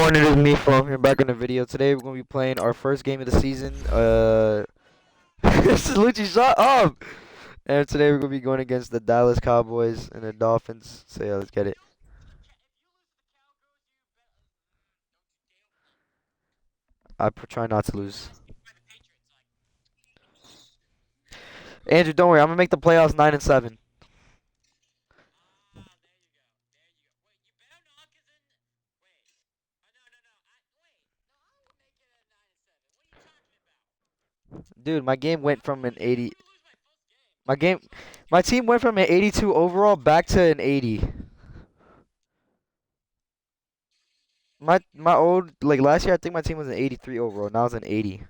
everyone, it is me, Flo, here back in the video. Today we're going to be playing our first game of the season. Lucci, shut up! And today we're going to be going against the Dallas Cowboys and the Dolphins. So yeah, let's get it. Try not to lose. Andrew, don't worry, I'm going to make the playoffs 9-7. Dude, my game went from an 80. My team went from an 82 overall back to an 80. My old, like last year, I think my team was an 83 overall. Now it's an 80.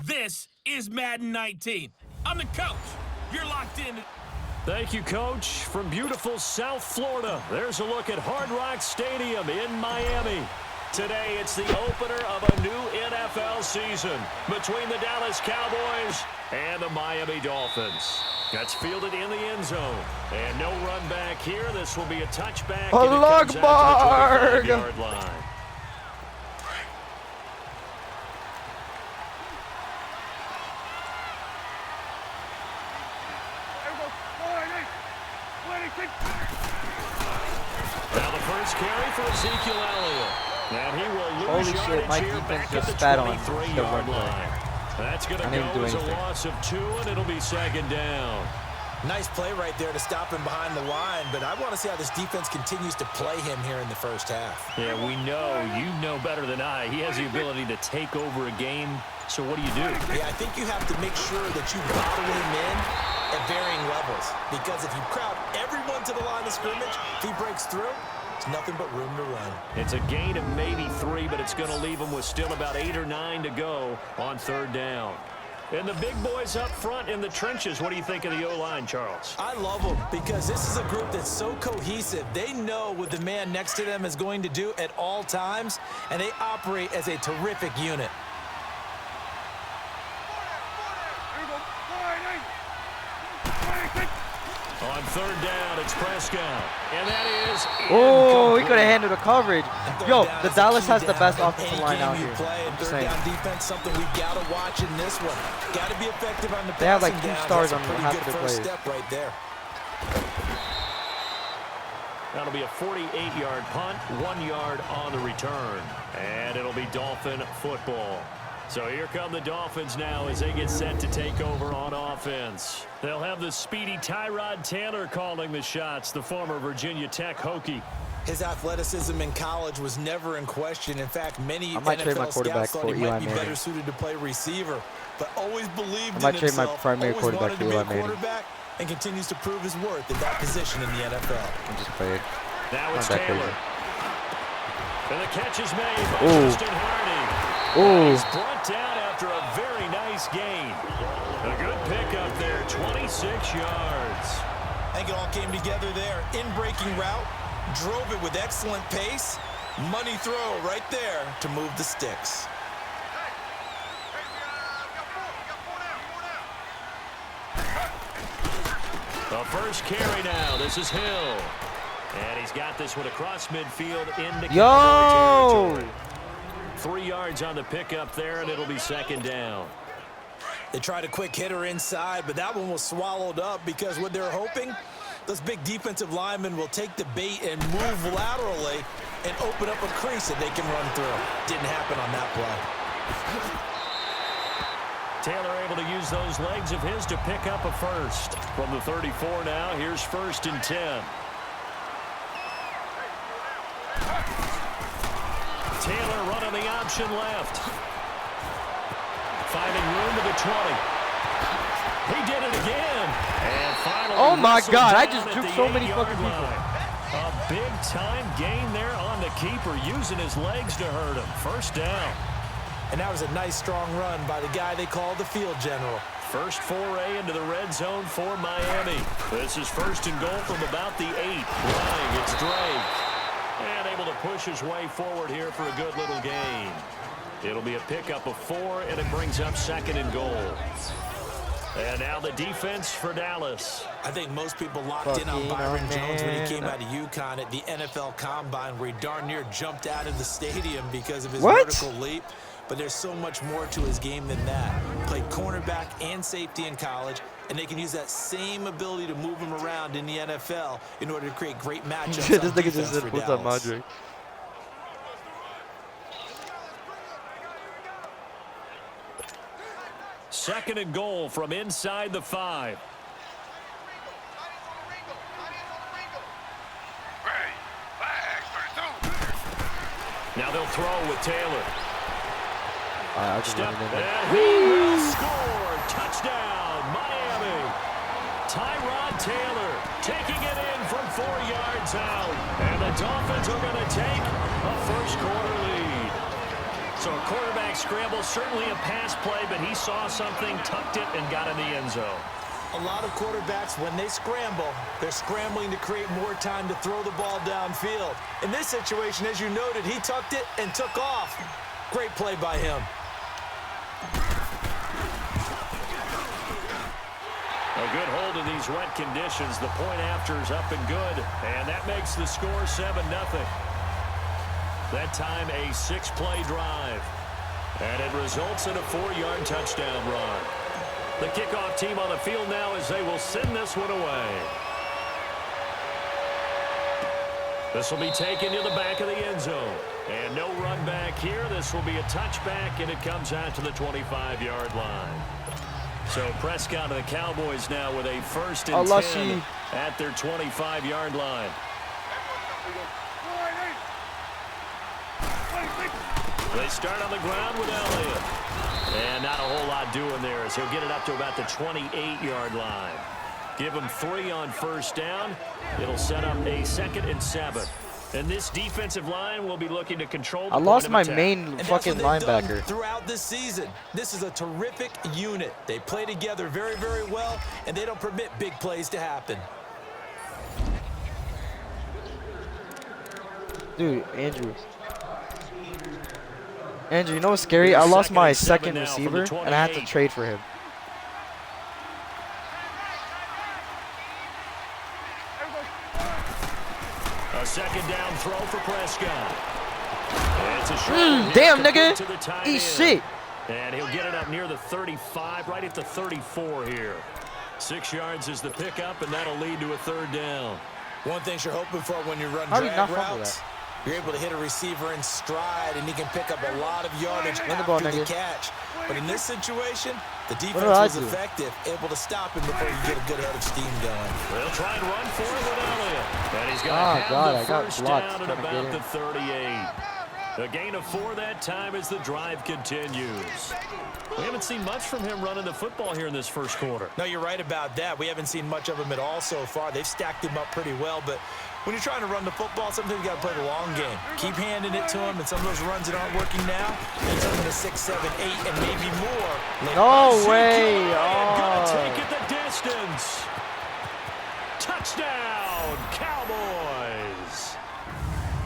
This is Madden 19. I'm the coach. You're locked in. Thank you, Coach. From beautiful South Florida, there's a look at Hard Rock Stadium in Miami. Today, it's the opener of a new NFL season between the Dallas Cowboys and the Miami Dolphins. That's fielded in the end zone. And no run back here. This will be a touchback. Allah Akbar! Yard line. Now the first carry for Ezekiel Elliott. And he will lose Holy shit, my defense just spat on the run line. That's going to go as a loss of 2, and it'll be second down. Nice play right there to stop him behind the line, but I want to see how this defense continues to play him here in the first half. Yeah, we know. You know better than I. He has the ability to take over a game, so what do you do? Yeah, I think you have to make sure that you bottle him in at varying levels, because if you crowd everyone to the line of scrimmage, if he breaks through, it's nothing but room to run. It's a gain of maybe 3, but it's going to leave him with still about 8 or 9 to go on third down. And the big boys up front in the trenches, what do you think of the O-line, Charles? I love them because this is a group that's so cohesive. They know what the man next to them is going to do at all times, and they operate as a terrific unit. On third down, it's Prescott. And that is Oh, he could have handled the coverage. Yo, the Dallas has the best offensive line out here. Third down defense, something we gotta watch in this one. Gotta be effective on the They have like passing 2 down. stars on That's a pretty half good of their first players. step right there. That'll be a 48-yard punt, 1 yard on the return. And it'll be Dolphin football. So here come the Dolphins now as they get set to take over on offense. They'll have the speedy Tyrod Taylor calling the shots, the former Virginia Tech Hokie. His athleticism in college was never in question. In fact, many NFL quarterback scouts thought he for might Eli be Manning. better suited to play receiver, but always believed in I might trade my himself, primary always quarterback wanted for to be Eli a Manning. quarterback, and continues to prove his worth at that position in the NFL. I'm just playing. Now it's Not that Taylor. crazy. And the catch is made by Justin Hardy. Oh, He's brought down after a very nice gain. A good pickup there, 26 yards. I think it all came together there. In-breaking route, drove it with excellent pace. Money throw right there to move the sticks. The first carry now. This is Hill. And he's got this one across midfield into Cowboy territory. 3 yards on the pickup there, and it'll be second down. They tried a quick hitter inside, but that one was swallowed up because what they're hoping, those big defensive linemen will take the bait and move laterally and open up a crease that they can run through. Didn't happen on that play. Taylor able to use those legs of his to pick up a first. From the 34 now, here's 1st and 10. Taylor running the option left. Finding room to the 20. He did it again. And finally, oh my God, I just juked so many fucking people. A big-time gain there on the keeper, using his legs to hurt him. First down. And that was a nice, strong run by the guy they call the field general. First foray into the red zone for Miami. This is 1st and goal from about the 8. Running, it's Drake. And able to push his way forward here for a good little gain. It'll be a pickup of 4, and it brings up 2nd and goal. And now the defense for Dallas. I think most people locked in on Fucking Byron Jones when he man. came out of UConn at the NFL Combine, where he darn near jumped out of the stadium because of his What? vertical leap. But there's so much more to his game than that. Played cornerback and safety in college, and they can use that same ability to move him around in the NFL in order to create great matchups This on nigga defense just said, for "What's up, Dallas. Madre?" Second and goal from inside the 5. Now they'll throw with Taylor. I'll just Step, run it in there. and he will score. Touchdown, Miami. Tyrod Taylor taking it in from 4 yards out. And the Dolphins are going to take a first-quarter lead. So a quarterback scramble, certainly a pass play, but he saw something, tucked it, and got in the end zone. A lot of quarterbacks, when they scramble, they're scrambling to create more time to throw the ball downfield. In this situation, as you noted, he tucked it and took off. Great play by him. A good hold in these wet conditions. The point after is up and good, and that makes the score 7-0. That time a 6-play drive, and it results in a 4-yard touchdown run. The kickoff team on the field now as they will send this one away. This will be taken to the back of the end zone. And no run back here. This will be a touchback, and it comes out to the 25-yard line. So Prescott and the Cowboys now with a 1st and 10 at their 25-yard line. They start on the ground with Elliott. And not a whole lot doing there as he'll get it up to about the 28-yard line. Give him 3 on first down. It'll set up a 2nd and 7. And this defensive line will be looking to control the I lost my attack. main fucking linebacker. Throughout this season, this is a terrific unit. They play together very, very well, and they don't permit big plays to happen. Dude, Andrew, you know what's scary? I lost my second receiver, and I had to trade for him. A 2nd down throw for Prescott. It's a short Damn, complete nigga. to the tight Eat end. shit. And he'll get it up near the 35, right at the 34 here. 6 yards is the pickup, and that'll lead to a 3rd down. One thing you're hoping for when you run How did he drag not fumble routes, that? you're able to hit a receiver in stride, and he can pick up a lot of yardage Run the ball, after the nigga. catch. But in this situation, the defense did I was do? effective, able to stop him before you get a good head of steam going. They'll try and run for it with Elliott. And he's going to Oh, have God, the I got first blocked down at trying to get about in. the 38. A gain of 4 that time as the drive continues. We haven't seen much from him running the football here in this first quarter. No, you're right about that. We haven't seen much of him at all so far. They've stacked him up pretty well, but when you're trying to run the football, sometimes you got to play the long game. Keep handing it to him, and some of those runs that aren't working now, and some of the 6, 7, 8, and maybe more. No way. Gonna Oh. take it the distance. Touchdown, Cowboys.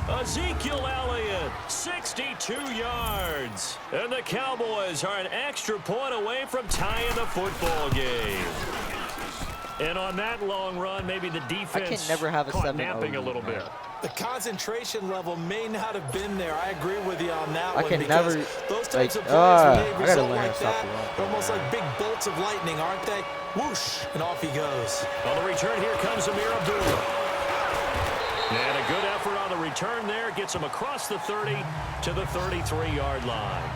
Ezekiel Elliott, 62 yards. And the Cowboys are an extra point away from tying the football game. And on that long run, maybe the defense never have a caught 7-0 napping a little lead, bit. The concentration level may not have been there. I agree with you on that I one. can because never, those types like, of plays, when they I gotta result learn how to like stop that, the run. they're almost like big bolts of lightning, aren't they? Whoosh, and off he goes. On the return, here comes Amir Abdullah. And a good effort on the return there. Gets him across the 30 to the 33-yard line.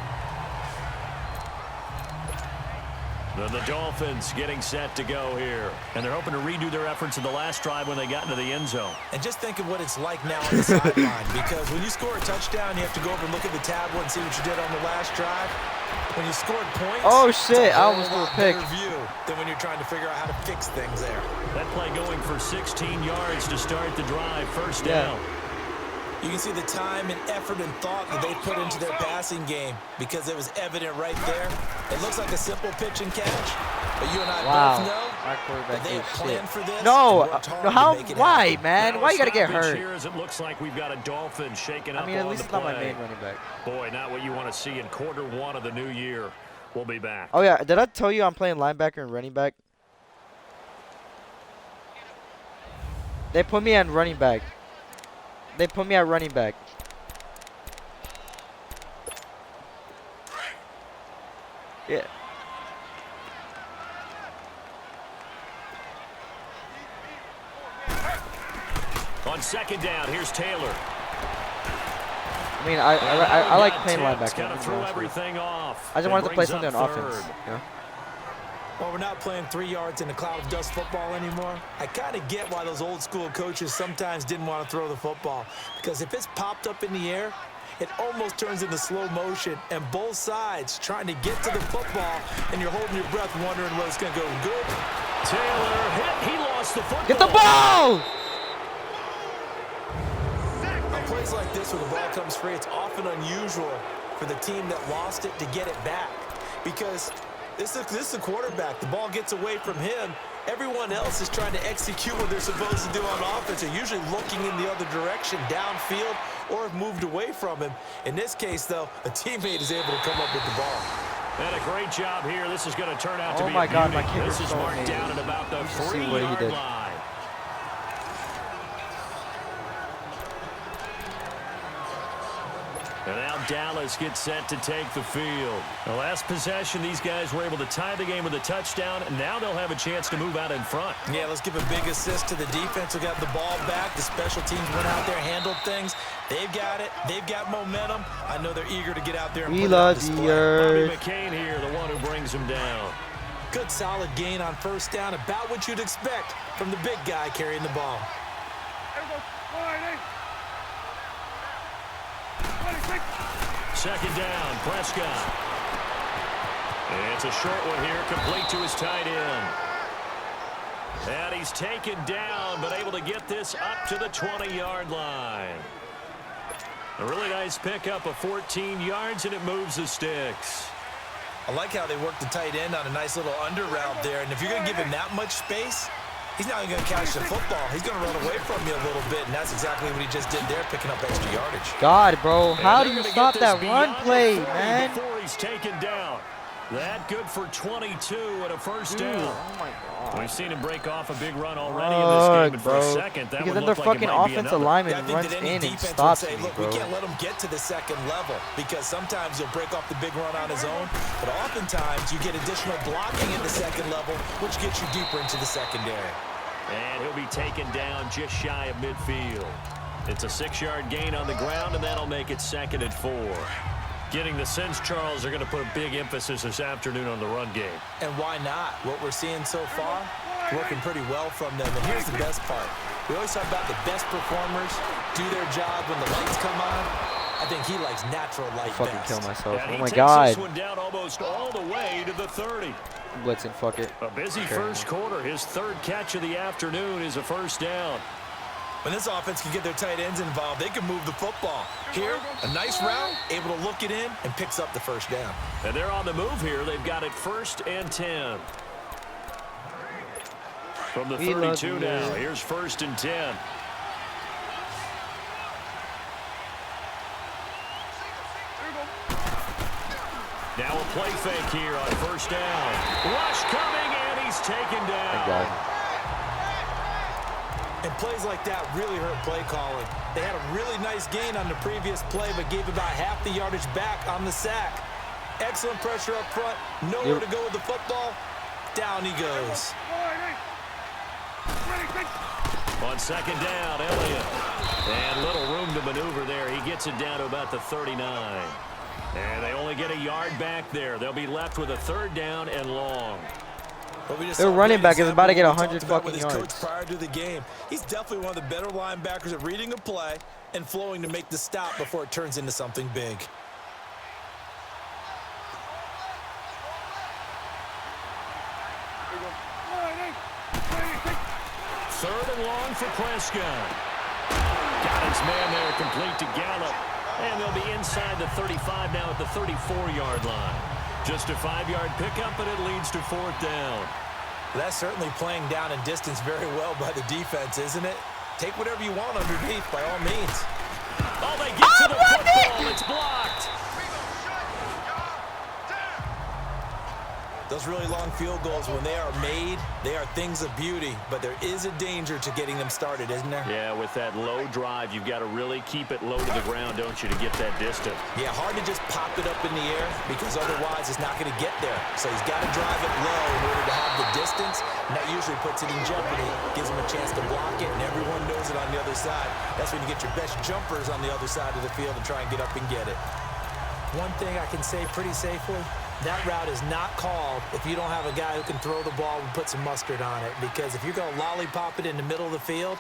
Then the Dolphins getting set to go here. And they're hoping to redo their efforts in the last drive when they got into the end zone. And just think of what it's like now on the sideline, because when you score a touchdown, you have to go over and look at the tablet and see what you did on the last drive. When you scored points, Oh, it's shit, a I whole almost threw a lot pick. better view than when you're trying to figure out how to fix things there. That play going for 16 yards to start the drive. First down. You can see the time and effort and thought that they put into their passing game, because it was evident right there. It looks like a simple pitch and catch, but you and I both know Our that quarterback they is have planned shit. for this. No, and worked hard to how? make it Why, happen. man? Now Why a you gotta get stoppage hurt? Here as it looks like we've got a Dolphin shaking up I mean, at on least the it's not my play. main running back. Boy, not what you want to see in quarter one of the new year. will be back. Oh, yeah. Did I tell you I'm playing linebacker and running back? They put me at running back. They put me at running back. Yeah. On second down, here's Taylor. I mean, I like playing linebacker. Kind of threw everything off. I just wanted to play something on offense. You know? Well, we're not playing 3 yards in a cloud of dust football anymore. I kind of get why those old school coaches sometimes didn't want to throw the football. Because if it's popped up in the air, it almost turns into slow motion. And both sides trying to get to the football, and you're holding your breath wondering whether it's going to go good. Taylor hit. He lost the football. Get the ball! On plays like this where the ball comes free, it's often unusual for the team that lost it to get it back. Because this is the quarterback. The ball gets away from him. Everyone else is trying to execute what they're supposed to do on offense. They're usually looking in the other direction, downfield, or have moved away from him. In this case, though, a teammate is able to come up with the ball. And a great job here. This is going to turn out to be Oh my God, my beauty. kicker's This is so marked amazing. down at about the You should see what he 3-yard did. line. And now Dallas gets set to take the field. The last possession, these guys were able to tie the game with a touchdown, and now they'll have a chance to move out in front. Yeah, let's give a big assist to the defense who got the ball back. The special teams went out there, handled things. They've got it. They've got momentum. I know they're eager to get out there and put it on display. Bobby Earth. McCain here, the one who brings him down. Good solid gain on first down, about what you'd expect from the big guy carrying the ball. Second down, Prescott. And it's a short one here, complete to his tight end. And he's taken down, but able to get this up to the 20-yard line. A really nice pickup of 14 yards, and it moves the sticks. I like how they work the tight end on a nice little under route there. And if you're going to give him that much space, he's not even going to catch the football. He's going to run away from you a little bit, and that's exactly what he just did there, picking up extra yardage. God, bro. How do And you they're stop gonna get that this run beyond play, the 40 man? Before he's taken down. That good for 22 and a first down. Oh, my God. We've seen him break off a big run already in this game, and for a bro. second, that Because would then their look like it fucking might be offensive another. lineman Yeah, I think runs that any in and defense would stops say, me, look, bro. we can't let him get to the second level because sometimes he'll break off the big run on his own, but oftentimes you get additional blocking in the second level, which gets you deeper into the secondary. And he'll be taken down just shy of midfield. It's a 6-yard gain on the ground, and that'll make it 2nd and 4. Getting the sense, Charles, are going to put a big emphasis this afternoon on the run game. And why not? What we're seeing so far, working pretty well from them. And here's the best part. We always talk about the best performers do their job when the lights come on. I think he likes natural light Fucking best. kill myself. And Oh he my takes God. this one down almost all the way to the 30. Blitzing, fuck it. A busy Okay. first quarter. His 3rd catch of the afternoon is a first down. When this offense can get their tight ends involved, they can move the football. Here, a nice route, able to look it in, and picks up the first down. And they're on the move here. They've got it 1st and 10. From the 32 now, here's 1st and 10. Now a play fake here on 1st down. Rush coming, and he's taken down. Thank God. And plays like that really hurt play calling. They had a really nice gain on the previous play, but gave about half the yardage back on the sack. Excellent pressure up front. Nowhere to go with the football. Down he goes. On 2nd down, Elliott. And little room to maneuver there. He gets it down to about the 39. And they only get a yard back there. They'll be left with a 3rd down and long. Their running back is about to get 100 fucking Coach yards. prior to the game. He's definitely one of the better linebackers at reading a play and flowing to make the stop before it turns into something big. Third and long for Prescott. Got his man there, complete to Gallup. And they'll be inside the 35 now at the 34-yard line. Just a 5-yard pickup, but it leads to 4th down. That's certainly playing down and distance very well by the defense, isn't it? Take whatever you want underneath, by all means. Oh, they get to the football. It's blocked. Those really long field goals, when they are made, they are things of beauty, but there is a danger to getting them started, isn't there? Yeah, with that low drive, you've got to really keep it low to the ground, don't you, to get that distance. Yeah, hard to just pop it up in the air because otherwise it's not going to get there. So he's got to drive it low in order to have the distance, and that usually puts it in jeopardy, gives him a chance to block it, and everyone knows it on the other side. That's when you get your best jumpers on the other side of the field and try and get up and get it. One thing I can say pretty safely, that route is not called if you don't have a guy who can throw the ball and put some mustard on it. Because if you're going to lollipop it in the middle of the field,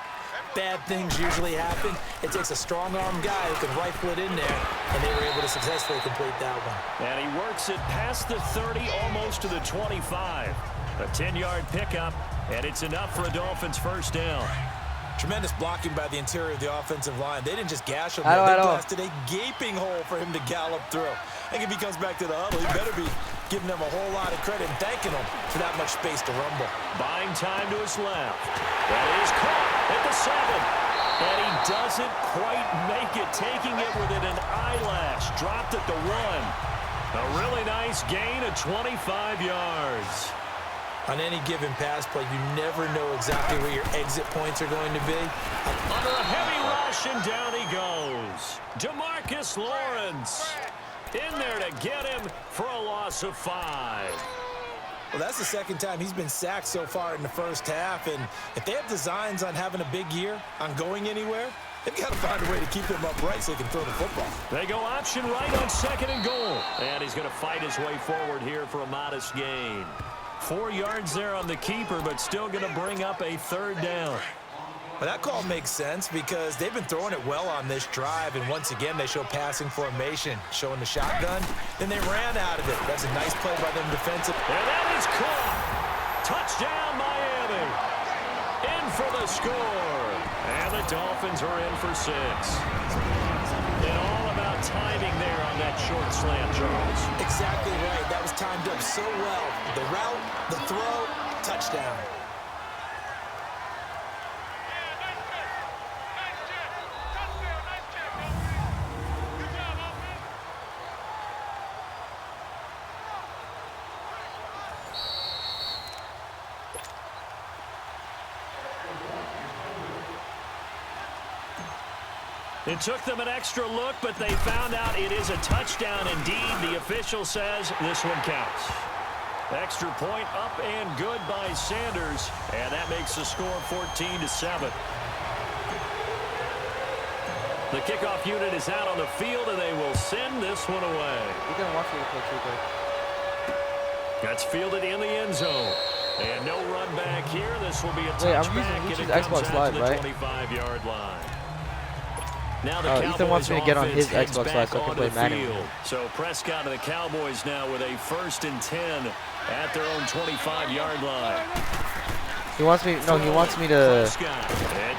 bad things usually happen. It takes a strong-arm guy who can rifle it in there, and they were able to successfully complete that one. And he works it past the 30, almost to the 25. A 10-yard pickup, and it's enough for a Dolphins first down. Tremendous blocking by the interior of the offensive line. They didn't just gash him there. They blasted a gaping hole for him to gallop through. I think if he comes back to the huddle, he better be giving them a whole lot of credit and thanking them for that much space to rumble. Buying time to his left. That is caught at the 7. And he doesn't quite make it, taking it within an eyelash. Dropped at the 1. A really nice gain of 25 yards. On any given pass play, you never know exactly where your exit points are going to be. Under a heavy rush, and down he goes. DeMarcus Lawrence in there to get him for a loss of 5. Well, that's the second time he's been sacked so far in the first half, and if they have designs on having a big year, on going anywhere, they've got to find a way to keep him upright so he can throw the football. They go option right on 2nd and goal. And he's going to fight his way forward here for a modest gain. 4 yards there on the keeper, but still going to bring up a 3rd down. Well, that call makes sense because they've been throwing it well on this drive, and once again, they show passing formation, showing the shotgun. Then they ran out of it. That's a nice play by them defensively. And that is caught. Touchdown, Miami. In for the score. And the Dolphins are in for 6. And all about timing there on that short slant, Charles. Exactly right. That was timed up so well. The route, the throw, touchdown. It took them an extra look, but they found out it is a touchdown indeed. The official says this one counts. Extra point up and good by Sanders, and that makes the score 14-7. The kickoff unit is out on the field, and they will send this one away. You're going to watch me play too, though. That's fielded in the end zone. And no run back here. This will be a touchback, and it comes Xbox out Live, to the right? 25-yard line. Now the Ethan wants me to get on his heads Xbox Live so I can back play onto Madden. field. So Prescott and the Cowboys now with a 1st and 10 at their own 25-yard line. He wants me. No, he wants me to.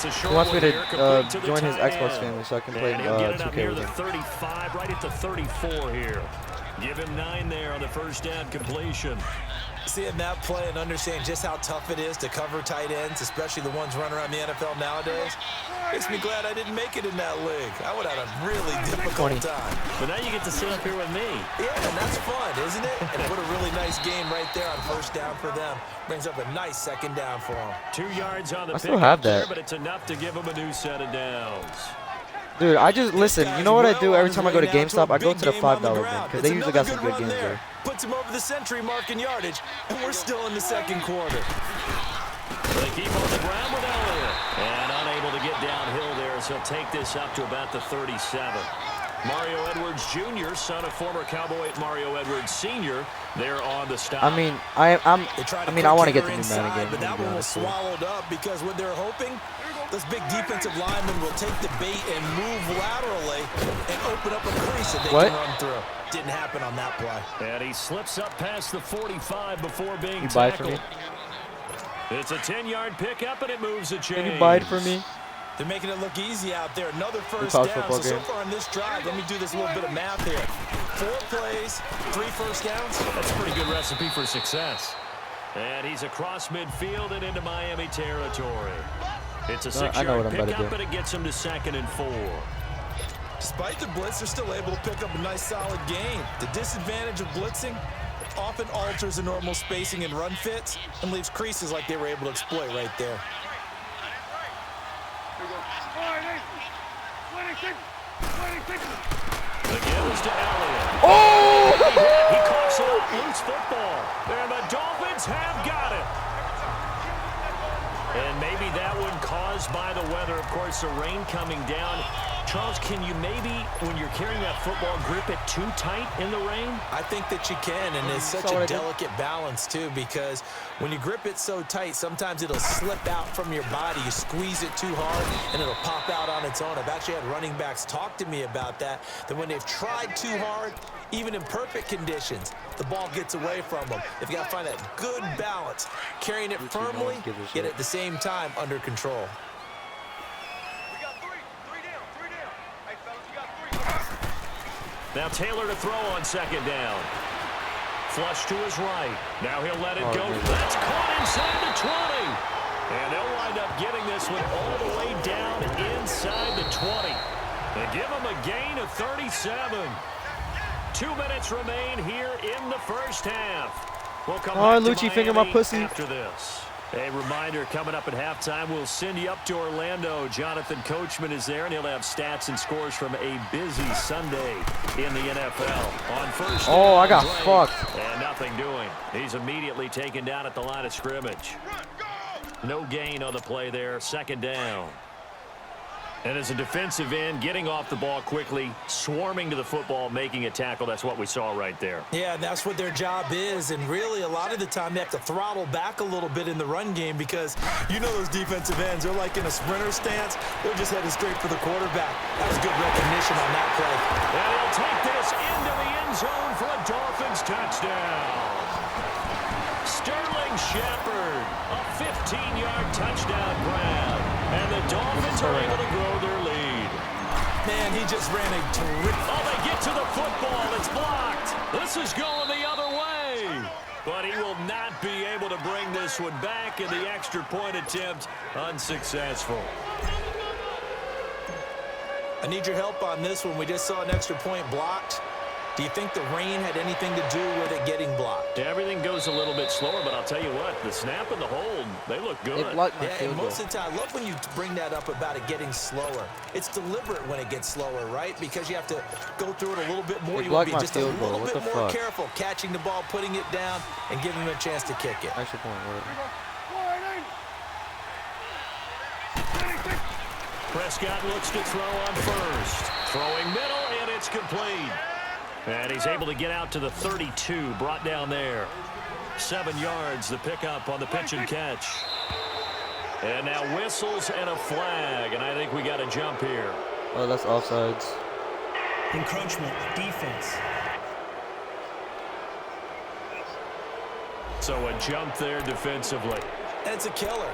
He wants me to join his Xbox end. family so I can play And he'll get it up 2K near with the him. 35, right at the 34 here. Give him 9 there on the first down completion. Seeing that play and understanding just how tough it is to cover tight ends, especially the ones running around the NFL nowadays, makes me glad I didn't make it in that league. I would have had a really difficult time. But now you get to sit up here with me. Yeah, and that's fun, isn't it? And what a really nice game right there on first down for them. Brings up a nice 2nd down for them. 2 yards on the I still pickup have there, that. but it's enough to give them a new set of downs. Dude, I just listen. You know what I do every time I go to GameStop? I go to the $5 bin because they usually got some good games there. Puts him over the century mark in yardage, and we're still in the 2nd quarter. They keep on the ground with Elliott. And unable to get downhill there, so he'll take this up to about the 37. Mario Edwards Jr., son of former Cowboy Mario Edwards Sr., there on the stop. I mean, I want to get the new Madden game. But that one was swallowed up because what they're hoping, those big defensive linemen will take the bait and move laterally and open up a crease that they can run through. Didn't happen on that play. And he slips up past the 45 before being You buy it for tackled. me? It's a 10-yard pickup, and it moves a chain. Can you buy it for me? They're making it look easy out there. Another first college down. football So game. far on this drive, let me do this little bit of math here. 4 plays, 3 first downs. That's a pretty good recipe for success. And he's across midfield and into Miami territory. It's a 6-yard pickup, and it gets him to 2nd and 4. Despite the blitz, they're still able to pick up a nice solid gain. The disadvantage of blitzing, often alters the normal spacing and run fits and leaves creases like they were able to exploit right there. The give is to Elliott. Oh! He coughs it up, loose football. And the Dolphins have got it. And maybe that one caused by the weather. Of course, the rain coming down. Charles, can you maybe, when you're carrying that football, grip it too tight in the rain? I think that you can, and it's such a delicate balance, too, because when you grip it so tight, sometimes it'll slip out from your body. You squeeze it too hard, and it'll pop out on its own. I've actually had running backs talk to me about that when they've tried too hard, even in perfect conditions, the ball gets away from them. If you got to find that good balance, carrying it firmly, yet at the same time under control. Now Taylor to throw on second down. Flush to his right. Now he'll let it go. That's caught inside the 20. And they'll wind up getting this one all the way down inside the 20. They give him a gain of 37. 2 minutes remain here in the first half. We'll come back to Lucci, finger my pussy. after this. A reminder, coming up at halftime, we'll send you up to Orlando. Jonathan Coachman is there, and he'll have stats and scores from a busy Sunday in the NFL. On first down, Oh, I got fucked. and nothing doing. He's immediately taken down at the line of scrimmage. No gain on the play there. Second down. And as a defensive end, getting off the ball quickly, swarming to the football, making a tackle. That's what we saw right there. Yeah, that's what their job is. And really, a lot of the time, they have to throttle back a little bit in the run game because you know those defensive ends, they're like in a sprinter stance. They're just headed straight for the quarterback. That was good recognition on that play. And he'll take this into the end zone for a Dolphins touchdown. Sterling Shepard, a 15-yard touchdown grab. And the Dolphins are able to grow their lead. Man, he just ran a terrific... Oh, they get to the football. It's blocked. This is going the other way. But he will not be able to bring this one back, and the extra point attempt unsuccessful. I need your help on this one. We just saw an extra point blocked. Do you think the rain had anything to do with it getting blocked? Everything goes a little bit slower, but I'll tell you what, the snap and the hold, they look good. It blocked my Yeah, field and goal. most of the time, I love when you bring that up about it getting slower. It's deliberate when it gets slower, right? Because you have to go through it a little bit more. It You want to blocked be just my a field goal. little What bit the more fuck? careful, catching the ball, putting it down, and giving him a chance to kick it. Extra point, whatever. Prescott looks to throw on first. Throwing middle, and it's complete. And he's able to get out to the 32, brought down there. 7 yards, the pickup on the pitch and catch. And now whistles and a flag, and I think we got a jump here. Oh, that's offsides. Encroachment, defense. So a jump there defensively. And it's a killer.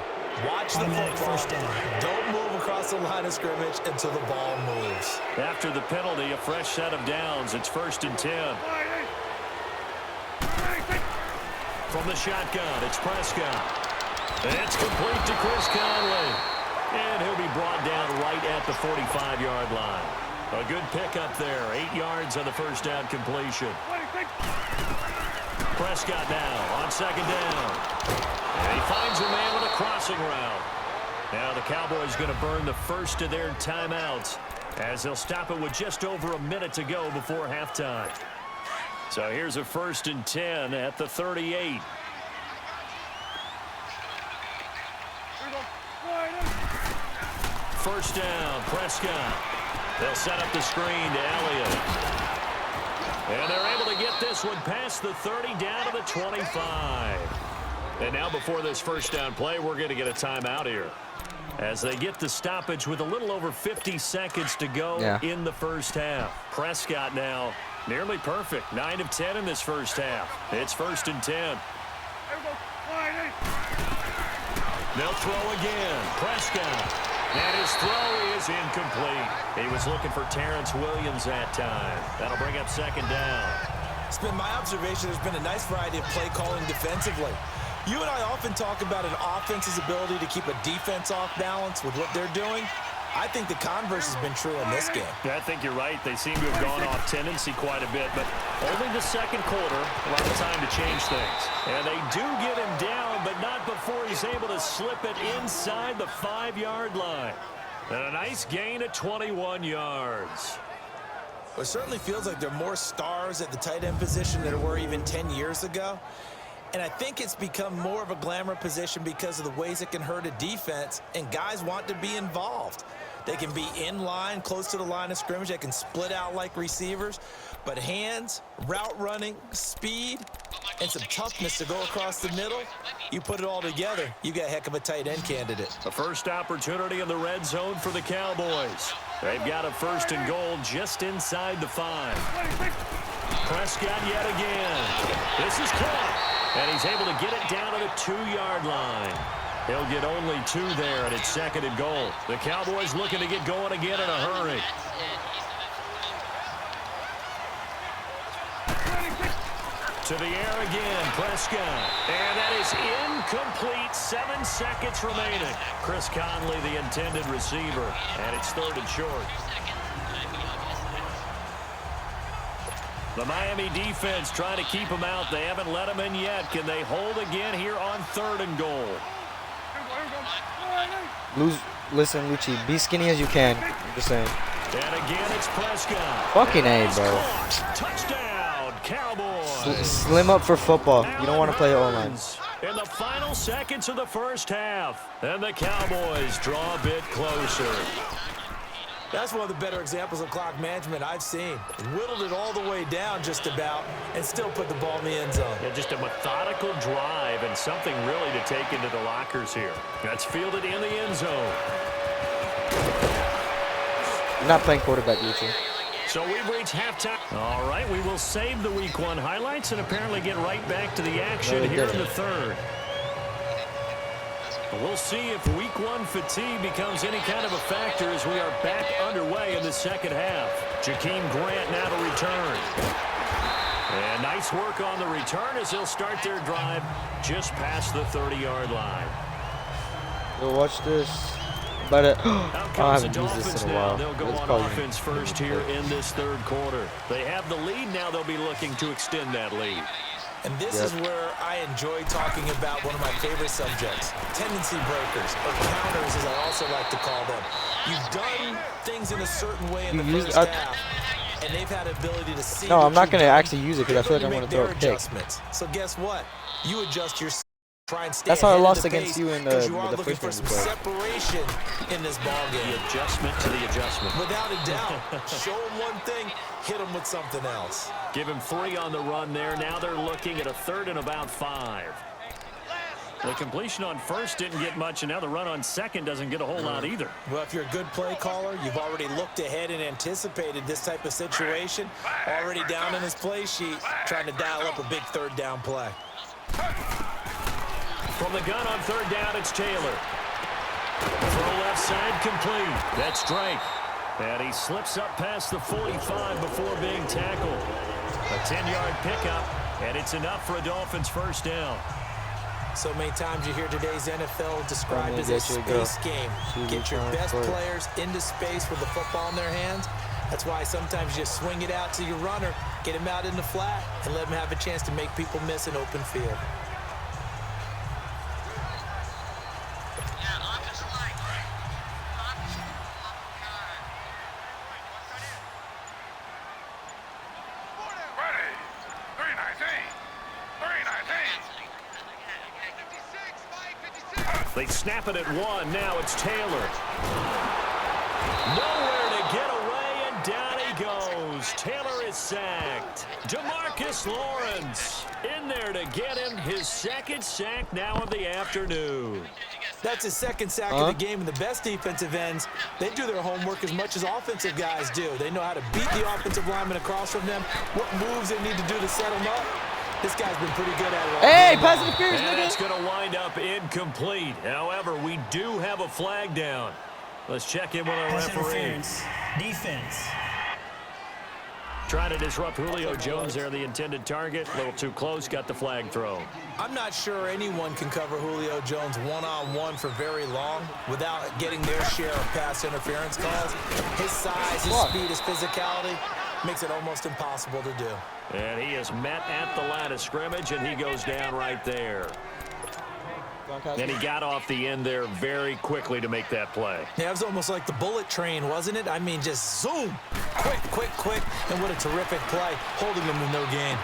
Watch the Automatic football. first down. Don't move across the line of scrimmage until the ball moves. After the penalty, a fresh set of downs. It's 1st and 10. From the shotgun, it's Prescott. It's complete to Chris Conley. And he'll be brought down right at the 45-yard line. A good pickup there. 8 yards on the first down completion. Prescott now on second down. And he finds a man with a crossing route. Now the Cowboys going to burn the first of their timeouts as they'll stop it with just over a minute to go before halftime. So here's a 1st and 10 at the 38. First down, Prescott. They'll set up the screen to Elliott. And they're able to get this one past the 30 down to the 25. And now before this first down play, we're going to get a timeout here. As they get the stoppage with a little over 50 seconds to go in the first half. Prescott now nearly perfect. 9 of 10 in this first half. It's 1st and 10. They'll throw again. Prescott. And his throw is incomplete. He was looking for Terrence Williams that time. That'll bring up second down. It's been my observation there's been a nice variety of play calling defensively. You and I often talk about an offense's ability to keep a defense off balance with what they're doing. I think the converse has been true in this game. Yeah, I think you're right. They seem to have gone off tendency quite a bit, but only the second quarter, a lot of time to change things. And they do get him down, but not before he's able to slip it inside the 5-yard line. And a nice gain of 21 yards. Well, it certainly feels like there are more stars at the tight end position than there were even 10 years ago. And I think it's become more of a glamour position because of the ways it can hurt a defense, and guys want to be involved. They can be in line, close to the line of scrimmage. They can split out like receivers. But hands, route running, speed, and some toughness to go across the middle, you put it all together, you got a heck of a tight end candidate. A first opportunity in the red zone for the Cowboys. They've got a 1st and goal just inside the 5. Prescott yet again. This is caught, and he's able to get it down to the 2-yard line. He'll get only 2 there, and it's 2nd and goal. The Cowboys looking to get going again in a hurry. To the air again, Prescott. And that is incomplete. 7 seconds remaining. Chris Conley, the intended receiver. And it's 3rd and short. The Miami defense trying to keep him out. They haven't let him in yet. Can they hold again here on 3rd and goal? Listen, Lucci, be skinny as you can. I'm just saying. And again, it's Prescott. Fucking A, bro. Touchdown, Cowboys. Slim up for football. You don't want to play the O-line. In the final seconds of the first half, and the Cowboys draw a bit closer. That's one of the better examples of clock management I've seen. Whittled it all the way down just about and still put the ball in the end zone. Yeah, just a methodical drive and something really to take into the lockers here. That's fielded in the end zone. You're not playing quarterback, Lucci. So we've reached halftime. All right, we will save the Week 1 highlights and apparently get right back to the action here in the 3rd. We'll see if Week 1 fatigue becomes any kind of a factor as we are back underway in the 2nd half. Jakeem Grant now to return. And nice work on the return as they'll start their drive just past the 30-yard line. Yo, watch this. But I havened used this in a while. They'll go on offense first here in this 3rd quarter. They have the lead now. They'll be looking to extend that lead. And this is where I enjoy talking about one of my favorite subjects, tendency breakers, or counters as I also like to call them. You've done things in a certain way in the first half, and they've had ability to see. No, I'm not going to actually use it because I feel like I want to throw a pick. So guess what? You adjust your. Try and stay. That's how I lost the against you in the looking for some separation in this ball game. The adjustment to the adjustment. Without a doubt. Show them one thing, hit them with something else. Give him 3 on the run there. Now they're looking at a 3rd and about 5. The completion on 1st didn't get much, and now the run on 2nd doesn't get a whole lot either. Well, if you're a good play caller, you've already looked ahead and anticipated this type of situation. Already down in his play sheet, trying to dial up a big 3rd down play. From the gun on 3rd down, it's Taylor. Throw left side complete. That's Drake. And he slips up past the 45 before being tackled. A 10-yard pickup, and it's enough for a Dolphins 1st down. So many times you hear today's NFL described as a space game. Get your best players into space with the football in their hands. That's why sometimes you swing it out to your runner, get him out in the flat, and let him have a chance to make people miss an open field. They snap it at 1. Now it's Taylor. Nowhere to get away, and down he goes. Taylor is sacked. DeMarcus Lawrence in there to get him his 2nd sack now of the afternoon. That's his 2nd sack of the game, and the best defensive ends, they do their homework as much as offensive guys do. They know how to beat the offensive lineman across from them, what moves they need to do to set them up. This guy's been pretty good at it. Hey, pass interference, and nigga. it's going to wind up incomplete. However, we do have a flag down. Let's check in with our referee. Defense. Trying to disrupt Julio Jones there, the intended target. A little too close, got the flag thrown. I'm not sure anyone can cover Julio Jones one-on-one for very long without getting their share of pass interference calls. His size, his speed, his physicality makes it almost impossible to do. And he is met at the line of scrimmage, and he goes down right there. And he got off the end there very quickly to make that play. Yeah, it was almost like the bullet train, wasn't it? I mean, just zoom. Quick, quick, quick. And what a terrific play, holding them to no gain.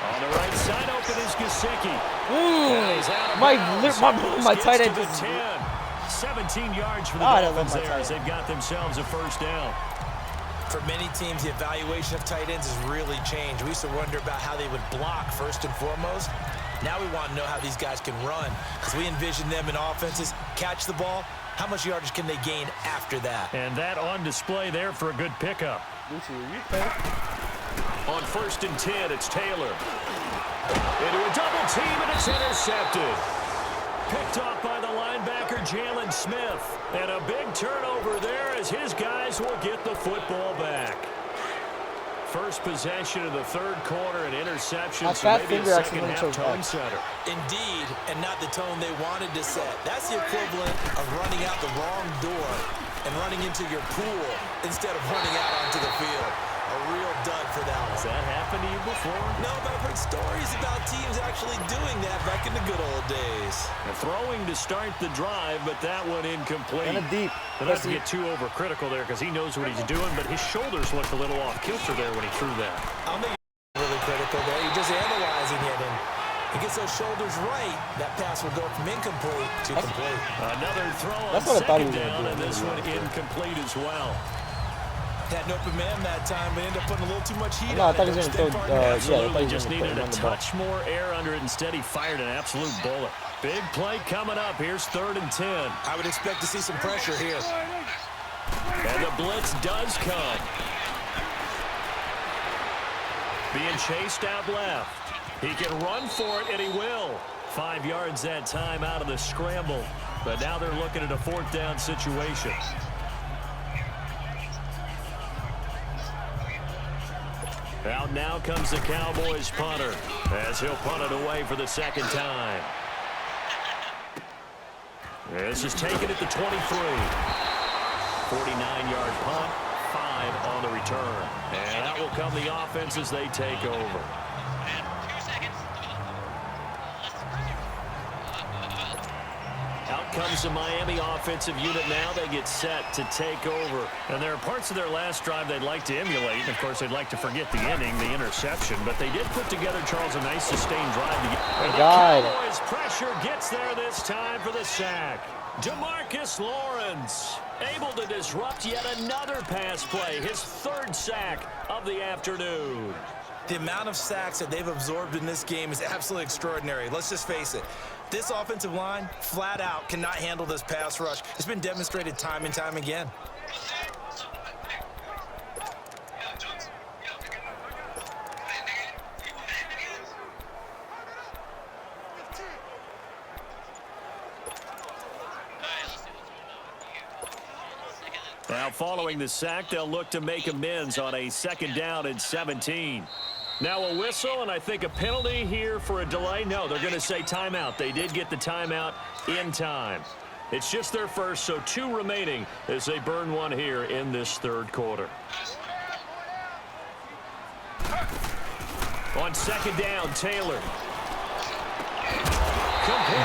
On the right side, open is Gesicki. My tight end just 10. 17 yards for the Dolphins there as they've got themselves a first down. For many teams, the evaluation of tight ends has really changed. We used to wonder about how they would block first and foremost. Now we want to know how these guys can run. As we envision them in offenses, catch the ball, how much yardage can they gain after that? And that on display there for a good pickup. On 1st and 10, it's Taylor. Into a double team, and it's intercepted. Picked off by the linebacker, Jalen Smith. And a big turnover there as his guys will get the football back. First possession of the third quarter, an interception, so maybe a second-half tone setter. Indeed, and not the tone they wanted to set. That's the equivalent of running out the wrong door and running into your pool instead of running out onto the field. A real dud for that one. Has that happened to you before? No, but I've heard stories about teams actually doing that back in the good old days. Throwing to start the drive, but that one incomplete. Kind of deep. Not to get too overcritical there because he knows what he's doing, but his shoulders looked a little off kilter there when he threw that. I'm not really critical there. You're just analyzing it, and he gets those shoulders right. That pass will go from incomplete to complete. Another throw on That's what I thought he second was down, gonna do. and this one incomplete as well. Had an open man that time, but ended up putting a little too much heat No, on I thought it. he was going to throw, Absolutely, just needed a touch more air under it. Instead, he fired an absolute bullet. Big play coming up. Here's 3rd and 10. I would expect to see some pressure here. And the blitz does come. Being chased out left. He can run for it, and he will. 5 yards that time out of the scramble. But now they're looking at a 4th down situation. Out now comes the Cowboys punter as he'll punt it away for the second time. This is taken at the 23. 49-yard punt, 5 on the return. And that will come the offense as they take over. Out comes the Miami offensive unit now. They get set to take over. And there are parts of their last drive they'd like to emulate. And, of course, they'd like to forget the inning, the interception. But they did put together, Charles, a nice sustained drive. And the Cowboys pressure gets there this time for the sack. DeMarcus Lawrence able to disrupt yet another pass play. His 3rd sack of the afternoon. The amount of sacks that they've absorbed in this game is absolutely extraordinary. Let's just face it. This offensive line, flat out, cannot handle this pass rush. It's been demonstrated time and time again. Now following the sack, they'll look to make amends on a 2nd down and 17. Now a whistle, and I think a penalty here for a delay. No, they're going to say timeout. They did get the timeout in time. It's just their first, so 2 remaining as they burn one here in this 3rd quarter. On 2nd down, Taylor.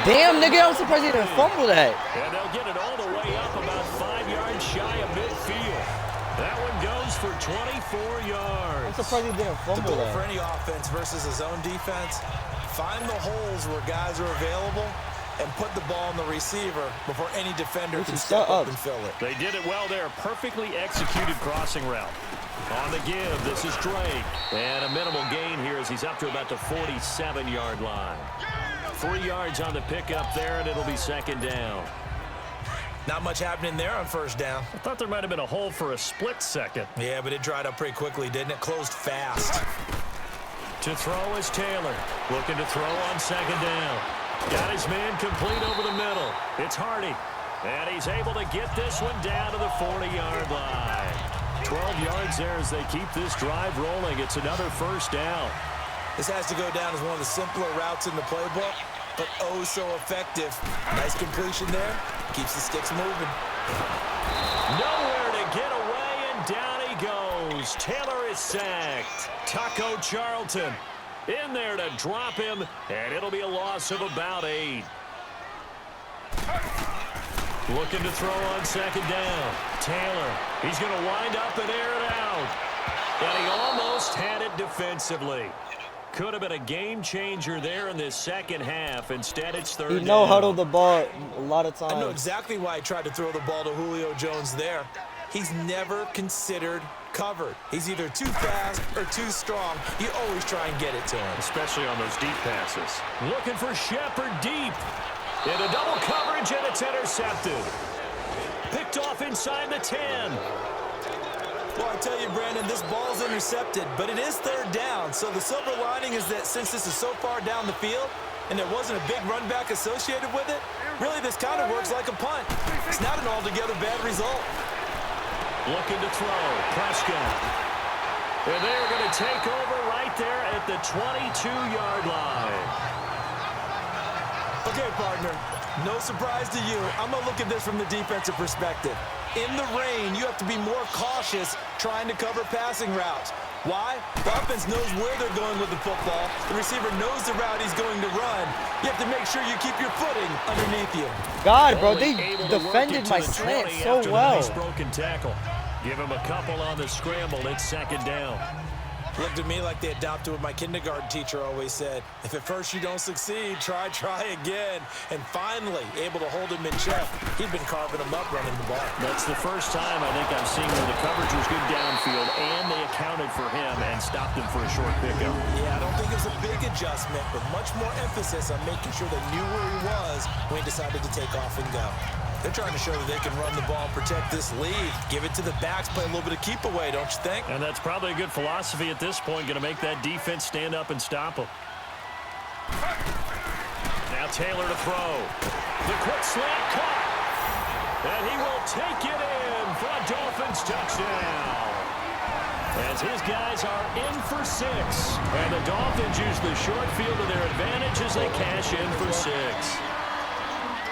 Damn, nigga, I'm surprised he didn't fumble that. And they'll get it all the way up about 5 yards shy of midfield. That one goes for 24 yards. I'm surprised he didn't fumble For that. any offense versus a zone defense, find the holes where guys are available and put the ball in the receiver before any defender can step up and fill it. They did it well there. Perfectly executed crossing route. On the give, this is Drake. And a minimal gain here as he's up to about the 47-yard line. 3 yards on the pickup there, and it'll be 2nd down. Not much happening there on 1st down. I thought there might have been a hole for a split second. Yeah, but it dried up pretty quickly, didn't it? Closed fast. To throw is Taylor. Looking to throw on 2nd down. Got his man complete over the middle. It's Hardy. And he's able to get this one down to the 40-yard line. 12 yards there as they keep this drive rolling. It's another first down. This has to go down as one of the simpler routes in the playbook, but oh so effective. Nice completion there. Keeps the sticks moving. Nowhere to get away, and down he goes. Taylor is sacked. Taco Charlton in there to drop him, and it'll be a loss of about 8. Looking to throw on second down. Taylor, he's going to wind up and air it out. And he almost had it defensively. Could have been a game changer there in this second half. Instead, it's third down. He no-huddled the ball a lot of times. I know exactly why he tried to throw the ball to Julio Jones there. He's never considered covered. He's either too fast or too strong. You always try and get it to him. Especially on those deep passes. Looking for Shepard deep. Into double coverage, and it's intercepted. Picked off inside the 10. Well, I tell you, Brandon, this ball's intercepted, but it is third down. So the silver lining is that since this is so far down the field and there wasn't a big run back associated with it, really this kind of works like a punt. It's not an altogether bad result. Looking to throw. Prescott. And they're going to take over right there at the 22-yard line. Okay, partner, no surprise to you. I'm going to look at this from the defensive perspective. In the rain, you have to be more cautious trying to cover passing routes. Why? The offense knows where they're going with the football. The receiver knows the route he's going to run. You have to make sure you keep your footing underneath you. God, bro, they defended my slant so well. Nice broken tackle. Give him a couple on the scramble. It's second down. Looked at me like they adopted what my kindergarten teacher always said. If at first you don't succeed, try again. And finally, able to hold him in check. He'd been carving him up running the ball. That's the first time I think I've seen where the coverage was good downfield and they accounted for him and stopped him for a short pickup. Yeah, I don't think it was a big adjustment, but much more emphasis on making sure they knew where he was when he decided to take off and go. They're trying to show that they can run the ball, protect this lead. Give it to the backs, play a little bit of keep away, don't you think? And that's probably a good philosophy at this point, going to make that defense stand up and stop them. Now Taylor to throw. The quick slant caught. And he will take it in for a Dolphins touchdown. As his guys are in for 6. And the Dolphins use the short field to their advantage as they cash in for 6.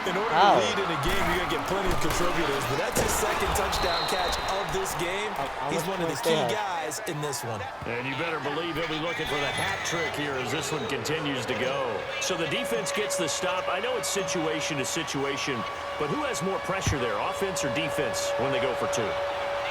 In order to lead in a game, you're going to get plenty of contributors, but that's his second touchdown catch of this game. He's one of the key guys in this one. And you better believe he'll be looking for the hat trick here as this one continues to go. So the defense gets the stop. I know it's situation to situation, but who has more pressure there, offense or defense, when they go for 2?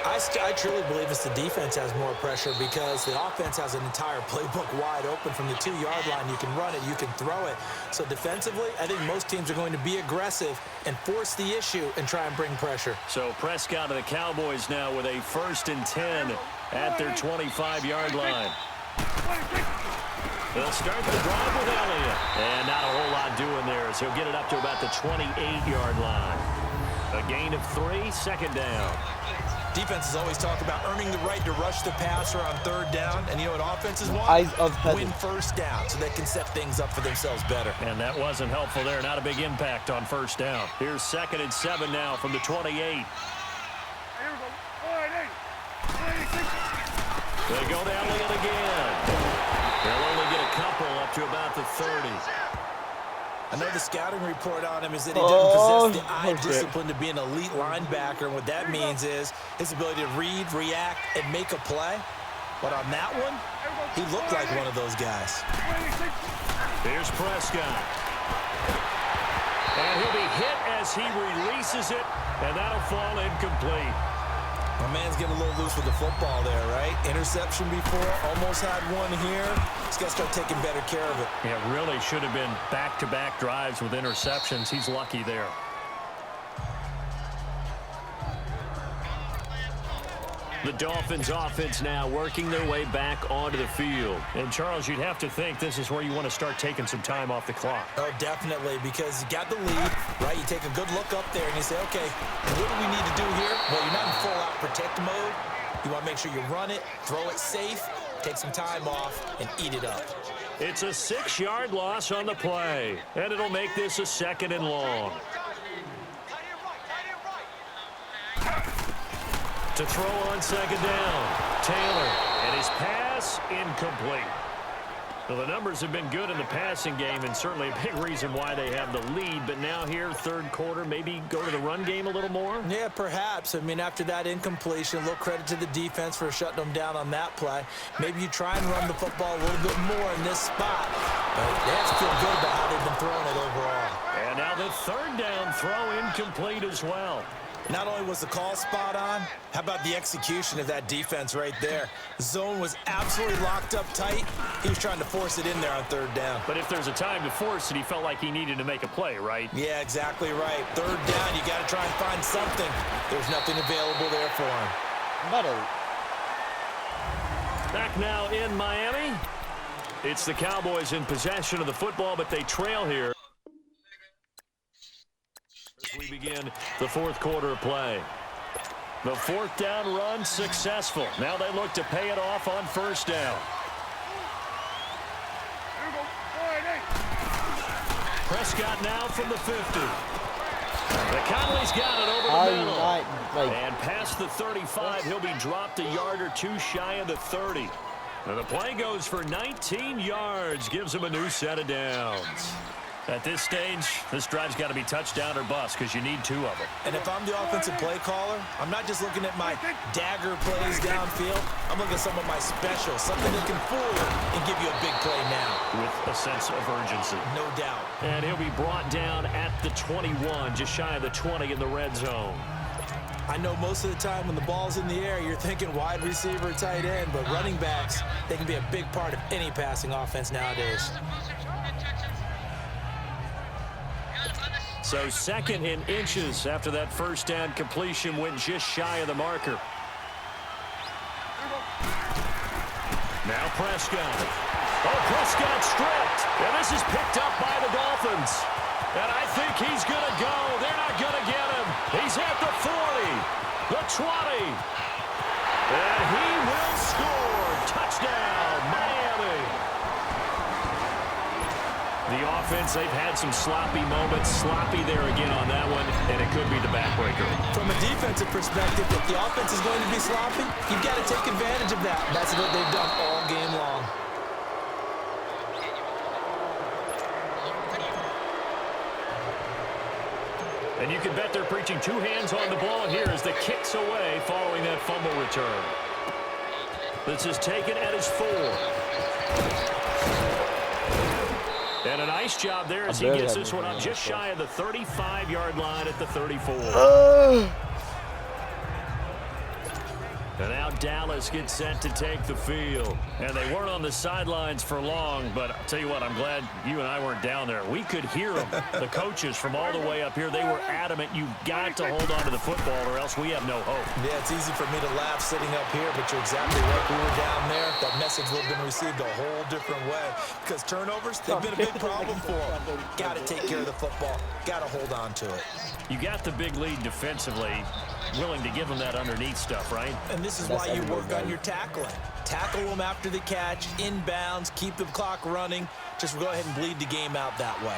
I truly believe it's the defense has more pressure because the offense has an entire playbook wide open from the 2-yard line. You can run it, you can throw it. So defensively, I think most teams are going to be aggressive and force the issue and try and bring pressure. So Prescott of the Cowboys now with a 1st and 10 at their 25-yard line. They'll start the drive with Elliott. And not a whole lot doing there as he'll get it up to about the 28-yard line. A gain of 3, second down. Defenses always talk about earning the right to rush the passer on third down. And you know what offenses want? Win first down so they can set things up for themselves better. And that wasn't helpful there. Not a big impact on first down. Here's 2nd and 7 now from the 28. They go to Elliott again. They'll only get a couple up to about the 30. I know the scouting report on him is that he doesn't possess the eye discipline to be an elite linebacker. And what that means is his ability to read, react, and make a play. But on that one, he looked like one of those guys. Here's Prescott. And he'll be hit as he releases it, and that'll fall incomplete. My man's getting a little loose with the football there, right? Interception before, almost had one here. He's got to start taking better care of it. Yeah, really should have been back-to-back drives with interceptions. He's lucky there. The Dolphins offense now working their way back onto the field. And, Charles, you'd have to think this is where you want to start taking some time off the clock. Oh, definitely, because you got the lead, right? You take a good look up there and you say, okay, what do we need to do here? Well, you're not in full-out protect mode. You want to make sure you run it, throw it safe, take some time off, and eat it up. It's a 6-yard loss on the play, and it'll make this a 2nd and long. To To throw on second down. Taylor, and his pass incomplete. Well, the numbers have been good in the passing game, and certainly a big reason why they have the lead. But now here, third quarter, maybe go to the run game a little more? Yeah, perhaps. I mean, after that incompletion, a little credit to the defense for shutting them down on that play. Maybe you try and run the football a little bit more in this spot. But they have to feel good about how they've been throwing it overall. And now the third down throw incomplete as well. Not only was the call spot on, how about the execution of that defense right there? The zone was absolutely locked up tight. He was trying to force it in there on third down. But if there's a time to force it, he felt like he needed to make a play, right? Yeah, exactly right. Third down, you got to try and find something. There's nothing available there for him. Back now in Miami. It's the Cowboys in possession of the football, but they trail here. As we begin the fourth quarter of play. The fourth down run successful. Now they look to pay it off on first down. Prescott now from the 50. McConnelly's got it over the middle. And past the 35, he'll be dropped a yard or two shy of the 30. And the play goes for 19 yards, gives him a new set of downs. At this stage, this drive's got to be touchdown or bust because you need two of them. And if I'm the offensive play caller, I'm not just looking at my dagger plays downfield. I'm looking at some of my specials, something that can fool you and give you a big play now. With a sense of urgency. No doubt. And he'll be brought down at the 21, just shy of the 20 in the red zone. I know most of the time when the ball's in the air, you're thinking wide receiver, tight end, but running backs, they can be a big part of any passing offense nowadays. So second in inches after that first down completion went just shy of the marker. Now Prescott. Oh, Prescott stripped. And this is picked up by the Dolphins. And I think he's going to go. They're not going to get him. He's at the 40, the 20. And he will score. Touchdown, Miami. The offense, they've had some sloppy moments. Sloppy there again on that one, and it could be the backbreaker. From a defensive perspective, if the offense is going to be sloppy, you've got to take advantage of that. That's what they've done all game long. And you can bet they're preaching two hands on the ball here as the kick's away following that fumble return. This is taken at his 4. And a nice job there as he gets this one up just shy of the 35-yard line at the 34. And now Dallas gets set to take the field. And they weren't on the sidelines for long, but I'll tell you what, I'm glad you and I weren't down there. We could hear them, the coaches from all the way up here. They were adamant, you've got to hold on to the football or else we have no hope. Yeah, it's easy for me to laugh sitting up here, but you're exactly right. We were down there. That message would have been received a whole different way because turnovers, they've been a big problem for them. Got to take care of the football. Got to hold on to it. You got the big lead defensively, willing to give them that underneath stuff, right? And this is why you work on your tackling. Tackle them after the catch, inbounds, keep the clock running. Just go ahead and bleed the game out that way.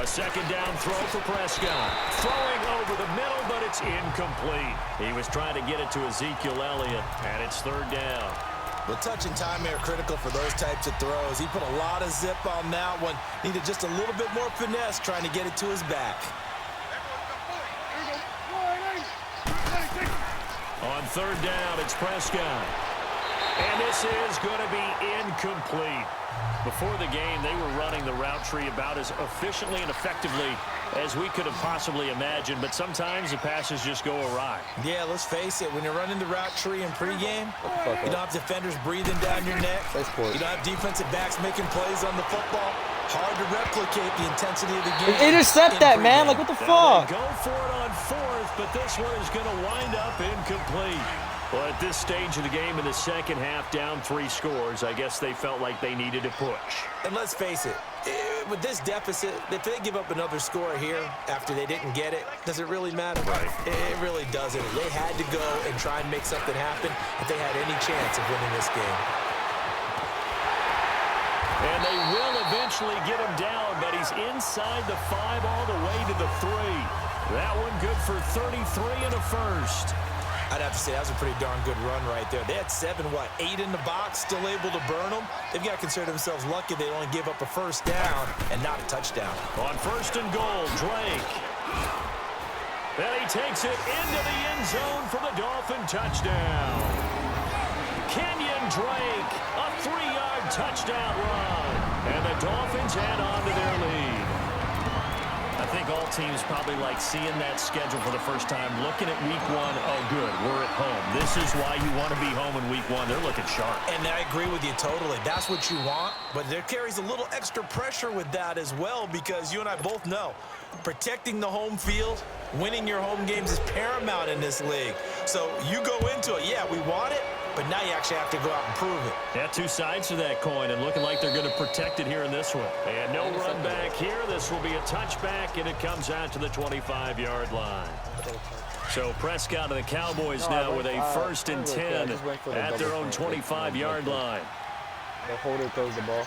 A second down throw for Prescott. Throwing over the middle, but it's incomplete. He was trying to get it to Ezekiel Elliott, and it's third down. Well, touch and time are critical for those types of throws. He put a lot of zip on that one. Needed just a little bit more finesse trying to get it to his back. On third down, it's Prescott. And this is going to be incomplete. Before the game, they were running the route tree about as efficiently and effectively as we could have possibly imagined, but sometimes the passes just go awry. Yeah, let's face it. When you're running the route tree in pregame, you don't have defenders breathing down your neck. You don't have defensive backs making plays on the football. Hard to replicate the intensity of the game. Intercept that, man. Like, what the fuck? Go for it on fourth, but this one is going to wind up incomplete. Well, at this stage of the game in the second half, down 3 scores, I guess they felt like they needed to push. And let's face it, with this deficit, if they give up another score here after they didn't get it, does it really matter? Right. It really doesn't. They had to go and try and make something happen if they had any chance of winning this game. And they will eventually eventually get him down, but he's inside the 5 all the way to the 3. That one good for 33 and a first. I'd have to say that was a pretty darn good run right there. They had 8 in the box, still able to burn them. They've got to consider themselves lucky they only give up a first down and not a touchdown. On 1st and goal, Drake. Then he takes it into the end zone for the Dolphin touchdown. Kenyon Drake, a 3-yard touchdown run. And the Dolphins add on to their lead. I think all teams probably like seeing that schedule for the first time, looking at week 1. Oh, good, we're at home. This is why you want to be home in week 1. They're looking sharp. And I agree with you totally. That's what you want, but there carries a little extra pressure with that as well, because you and I both know protecting the home field, winning your home games is paramount in this league. So you go into it, yeah, we want it, but now you actually have to go out and prove it. Yeah, 2 sides to that coin, and looking like they're going to protect it here in this one. And no run back here. This will be a touchback, and it comes out to the 25-yard line. So Prescott and the Cowboys now with a 1st and 10 at their own 25-yard line. The holder throws the ball.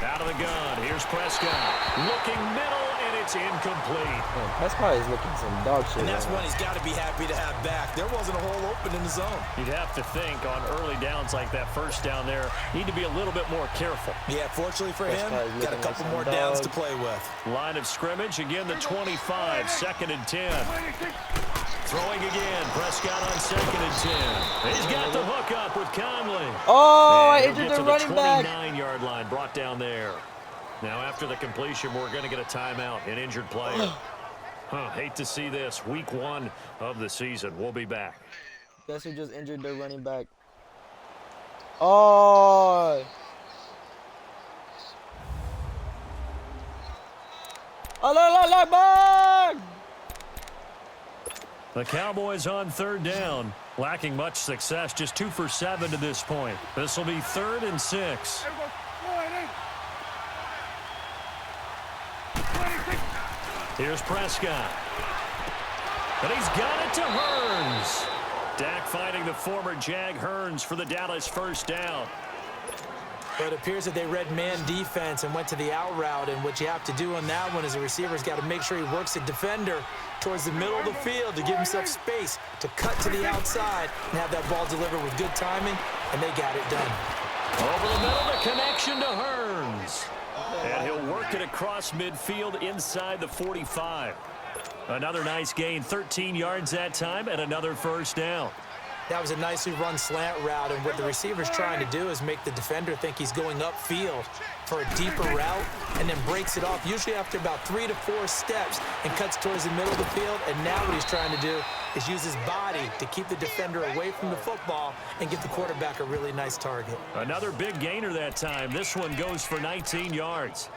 Out of the gun. Here's Prescott. Looking middle, and it's incomplete. Man, Prescott is looking some dog shit. And that's one he's got to be happy to have back. There wasn't a hole open in the zone. You'd have to think on early downs like that first down there, need to be a little bit more careful. Yeah, fortunately for him, got a couple more downs to play with. Line of scrimmage, again the 25, 2nd and 10. Throwing again, Prescott on 2nd and 10. He's got the hook up with Conley. Oh, I injured the running back. 29-yard line brought down there. Now after the completion, we're going to get a timeout, an injured player. Hate to see this. Week 1 of the season. We'll be back. Guess who just injured their running back? Oh. Allah Akbar! The Cowboys on 3rd down, lacking much success, just 2 for 7 to this point. This will be 3rd and 6. Here's Prescott. And he's got it to Hearns. Dak finding the former Jag Hearns for the Dallas 1st down. But it appears that they read man defense and went to the out route, and what you have to do on that one is the receiver's got to make sure he works the defender towards the middle of the field to give himself space to cut to the outside and have that ball delivered with good timing, and they got it done. Over the middle, the connection to Hearns. And he'll work it across midfield inside the 45. Another nice gain, 13 yards that time, and another 1st down. That was a nicely run slant route, and what the receiver's trying to do is make the defender think he's going upfield for a deeper route and then breaks it off, usually after about 3 to 4 steps, and cuts towards the middle of the field. And now what he's trying to do is use his body to keep the defender away from the football and get the quarterback a really nice target. Another big gainer that time. This one goes for 19 yards.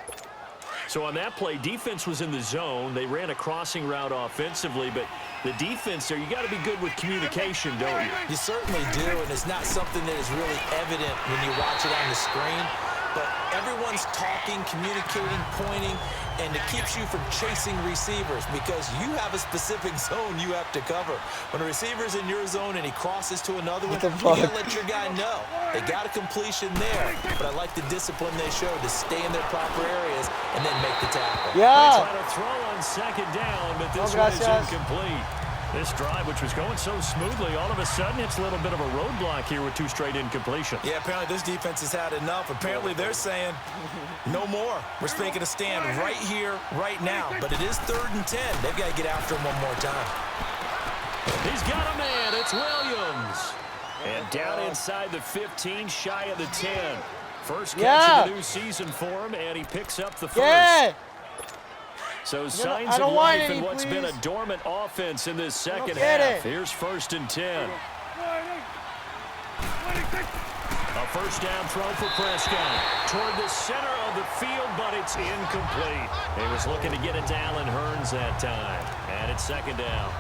So on that play, defense was in the zone. They ran a crossing route offensively, but the defense there, you got to be good with communication, don't you? You certainly do, and it's not something that is really evident when you watch it on the screen. But everyone's talking, communicating, pointing, and it keeps you from chasing receivers because you have a specific zone you have to cover. When a receiver's in your zone and he crosses to another one, you got to let your guy know. They got a completion there, but I like the discipline they showed to stay in their proper areas and then make the tackle. They Yeah. try to throw on 2nd down, but this one is incomplete. This drive, which was going so smoothly, all of a sudden it's a little bit of a roadblock here with 2 straight incompletions. Yeah, apparently this defense has had enough. Apparently they're saying no more. We're making a stand right here, right now. But it is 3rd and 10. They've got to get after him one more time. He's got a man. It's Williams. And down inside the 15, shy of the 10. First catch of the new season for him, and he picks up the 1st. Yeah. So signs of life in what's been a dormant offense in this second half. Here's 1st and 10. A 1st down throw for Prescott. Toward the center of the field, but it's incomplete. He was looking to get it to Allen Hearns that time. And it's 2nd down.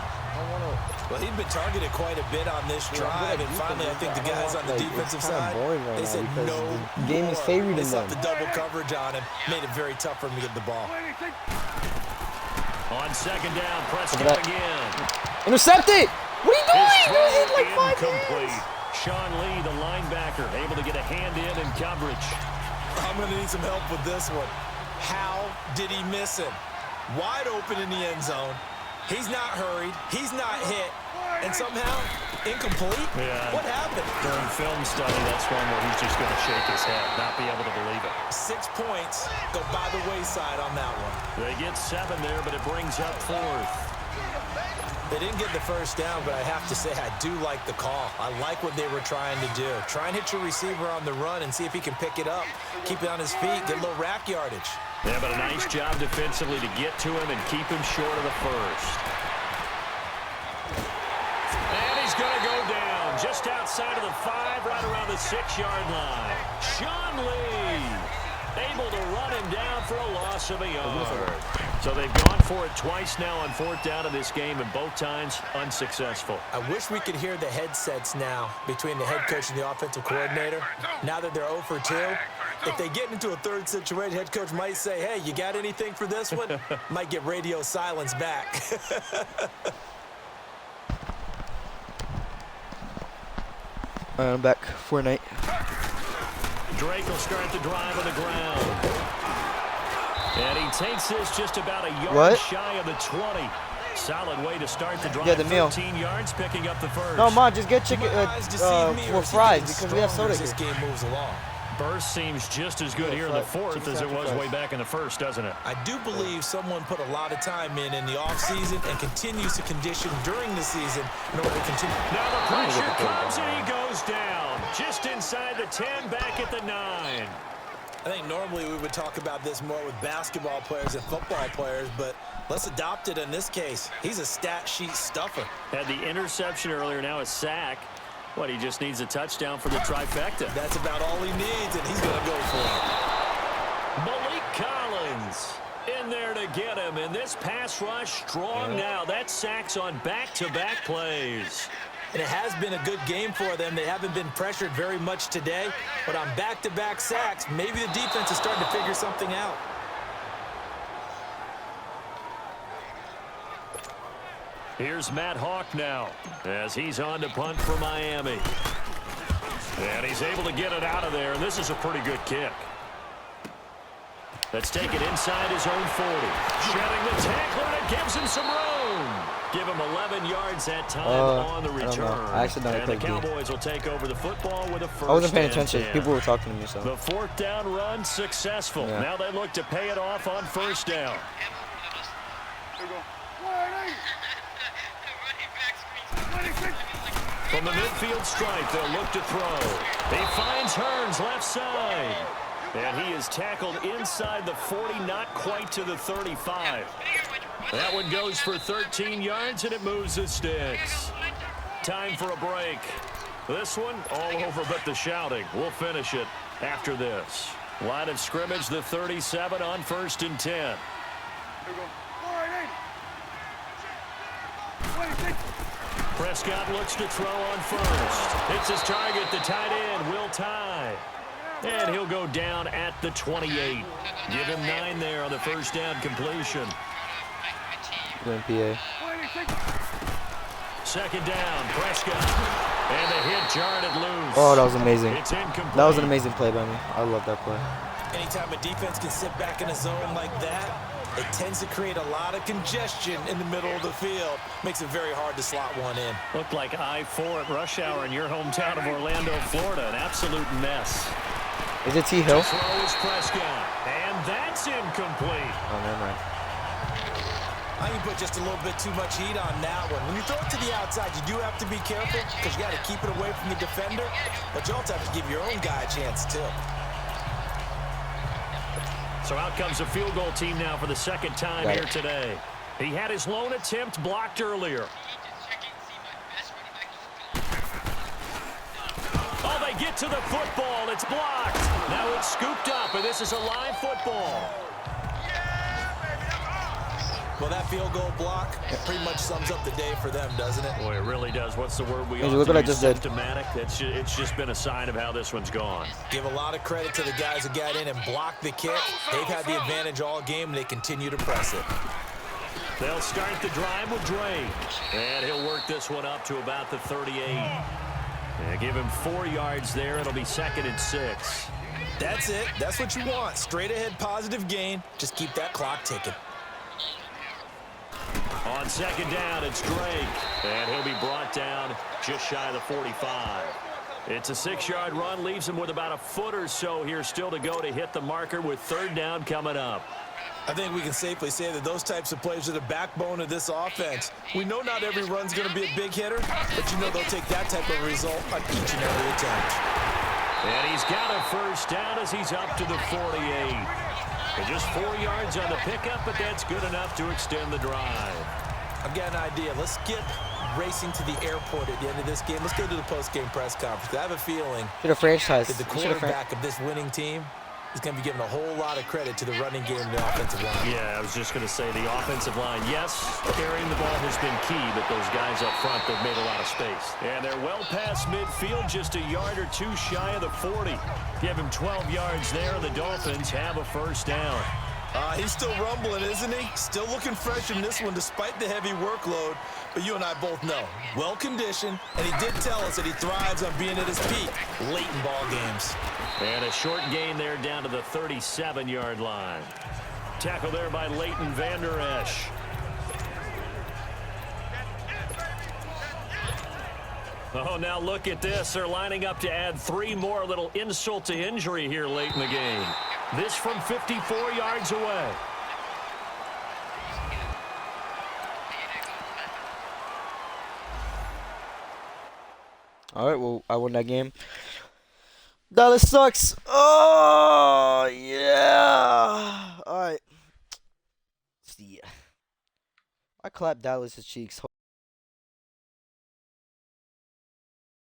Well, he'd been targeted quite a bit on this drive, and finally I think the guys on the defensive side, they said no game is favored in them. They set the double coverage on him, made it very tough for him to get the ball. On 2nd down, Prescott again. Intercepted! What are you doing? Like 5 incomplete. Sean Lee, the linebacker, able to get a hand in coverage. I'm going to need some help with this one. How did he miss him? Wide open in the end zone. He's not hurried. He's not hit. And somehow, incomplete? Yeah. What happened? During film study, that's one where he's just going to shake his head, not be able to believe it. 6 points go by the wayside on that one. They get 7 there, but it brings up 4th. They didn't get the first down, but I have to say I do like the call. I like what they were trying to do. Try and hit your receiver on the run and see if he can pick it up. Keep it on his feet, get a little rack yardage. Yeah, but a nice job defensively to get to him and keep him short of the first. And he's going to go down just outside of the 5, right around the 6-yard line. Sean Lee able to run him down for a loss of a yard. So they've gone for it twice now on 4th down of this game, and both times unsuccessful. I wish we could hear the headsets now between the head coach and the offensive coordinator. Now that they're 0 for 2, if they get into a third situation, head coach might say, hey, you got anything for this one? Might get radio silence back. I'm back. Fortnite. Drake will start the drive on the ground. And he takes this just about a yard shy of the 20. Solid way to start the drive. Yeah, the meal. 13 yards, picking up the first. No, Ma, just get chicken for fries because we have soda here. This game moves along. Burst seems just as good here in the 4th as it was way back in the 1st, doesn't it? I do believe someone put a lot of time in the offseason and continues to condition during the season in order to continue. Now the pressure comes and he goes down. Just inside the 10, back at the 9. I think normally we would talk about this more with basketball players and football players, but let's adopt it in this case. He's a stat sheet stuffer. Had the interception earlier, now a sack. What, he just needs a touchdown for the trifecta. That's about all he needs, and he's going to go for it. Malik Collins in there to get him, and this pass rush strong now. That sacks on back-to-back plays. And it has been a good game for them. They haven't been pressured very much today, but on back-to-back sacks, maybe the defense is starting to figure something out. Here's Matt Hawk now as he's on to punt for Miami. And he's able to get it out of there, and this is a pretty good kick. Let's take it inside his own 40. Shedding the tackler, and it gives him some room. Give him 11 yards that time on the return. I accidentally and the clicked D. Cowboys will take over the football with a first. I wasn't paying and attention. 10. People were talking to me, so. The 4th down run successful. Yeah. Now they look to pay it off on 1st down. From the midfield stripe, they'll look to throw. He finds Hearns left side. And he is tackled inside the 40, not quite to the 35. That one goes for 13 yards, and it moves the sticks. Time for a break. This one, all over but the shouting. We'll finish it after this. Line of scrimmage, the 37 on 1st and 10. Prescott looks to throw on 1st. Hits his target, the tight end, Will Tye. And he'll go down at the 28. Give him 9 there on the 1st down completion. Going PA. 2nd down, Prescott. And the hit jarred it loose. Oh, that was amazing. It's incomplete. That was an amazing play by me. I love that play. Anytime a defense can sit back in a zone like that, it tends to create a lot of congestion in the middle of the field. Makes it very hard to slot one in. Looked like I-4 at rush hour in your hometown of Orlando, Florida. An absolute mess. Is it T. Hill? Throws Prescott. And that's incomplete. Oh, never mind. I think you put just a little bit too much heat on that one. When you throw it to the outside, you do have to be careful because you got to keep it away from the defender. But you also have to give your own guy a chance, too. So out comes a field goal team now for the 2nd time here today. He had his lone attempt blocked earlier. Oh, they get to the football. It's blocked. Now it's scooped up, and this is a live football. Well, that field goal block pretty much sums up the day for them, doesn't it? Boy, it really does. What's the word we Look what I just did. Symptomatic. It's just been a sign of how this one's gone. Give a lot of credit to the guys who got in and blocked the kick. They've had the advantage all game, and they continue to press it. They'll start the drive with Drake. And he'll work this one up to about the 38. Yeah, give him 4 yards there. It'll be 2nd and 6. That's it. That's what you want. Straight ahead positive gain. Just keep that clock ticking. On 2nd down, it's Drake. And he'll be brought down just shy of the 45. It's a 6-yard run. Leaves him with about a foot or so here still to go to hit the marker with 3rd down coming up. I think we can safely say that those types of plays are the backbone of this offense. We know not every run's going to be a big hitter, but you know they'll take that type of result on each and every attempt. And he's got a 1st down as he's up to the 48. And just 4 yards on the pickup, but that's good enough to extend the drive. I've got an idea. Let's get racing to the airport at the end of this game. Let's go to the post-game press conference. I have a feeling Should have franchised. that the quarterback of this winning team is going to be given a whole lot of credit to the running game and the offensive line. Yeah, I was just going to say the offensive line, yes, carrying the ball has been key, but those guys up front, they've made a lot of space. And they're well past midfield, just a yard or 2 shy of the 40. Give him 12 yards there, and the Dolphins have a 1st down. He's still rumbling, isn't he? Still looking fresh in this one despite the heavy workload. But you and I both know, well-conditioned, and he did tell us that he thrives on being at his peak late in ball games. And a short gain there down to the 37-yard line. Tackle there by Leighton Vander Esch. Oh, now look at this. They're lining up to add 3 more, little insult to injury here late in the game. This from 54 yards away. All right, well, I won that game. Dallas sucks. Oh, yeah. All right. See ya. I clapped Dallas' cheeks.